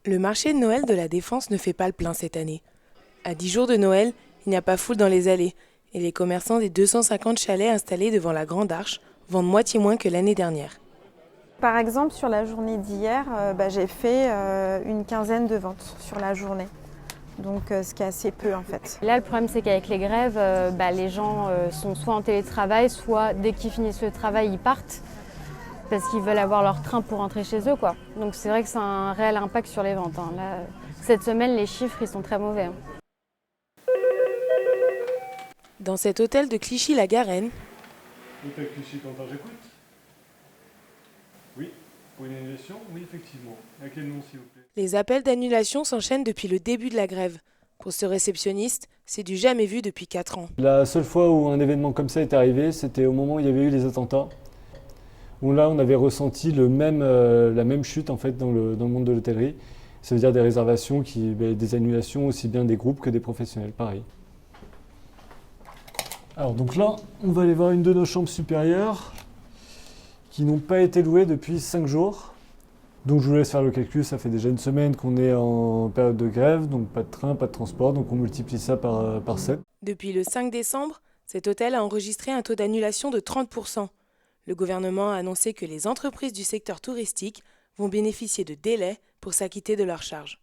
Le marché de Noël de la Défense ne fait pas le plein cette année. À 10 jours de Noël, il n'y a pas foule dans les allées et les commerçants des 250 chalets installés devant la Grande Arche vendent moitié moins que l'année dernière. Par exemple, sur la journée d'hier, j'ai fait une quinzaine de ventes sur la journée. Donc ce qui est assez peu en fait. Là, le problème, c'est qu'avec les grèves, les gens sont soit en télétravail, soit dès qu'ils finissent le travail, ils partent parce qu'ils veulent avoir leur train pour rentrer chez eux, quoi. Donc c'est vrai que c'est un réel impact sur les ventes, hein. Là, cette semaine, les chiffres, ils sont très mauvais, hein. Dans cet hôtel de Clichy-la-Garenne, Hôtel Clichy-Quentin, j'écoute. Oui, pour une annulation. Oui, effectivement. À quel nom, s'il vous plaît? les appels d'annulation s'enchaînent depuis le début de la grève. Pour ce réceptionniste, c'est du jamais vu depuis 4 ans. La seule fois où un événement comme ça est arrivé, c'était au moment où il y avait eu les attentats. Où là, on avait ressenti la même chute en fait dans le monde de l'hôtellerie. Ça veut dire des réservations, des annulations aussi bien des groupes que des professionnels, pareil. Alors donc là, on va aller voir une de nos chambres supérieures qui n'ont pas été louées depuis 5 jours. Donc je vous laisse faire le calcul, ça fait déjà une semaine qu'on est en période de grève, donc pas de train, pas de transport, donc on multiplie ça par 7. Depuis le 5 décembre, cet hôtel a enregistré un taux d'annulation de 30%. Le gouvernement a annoncé que les entreprises du secteur touristique vont bénéficier de délais pour s'acquitter de leurs charges.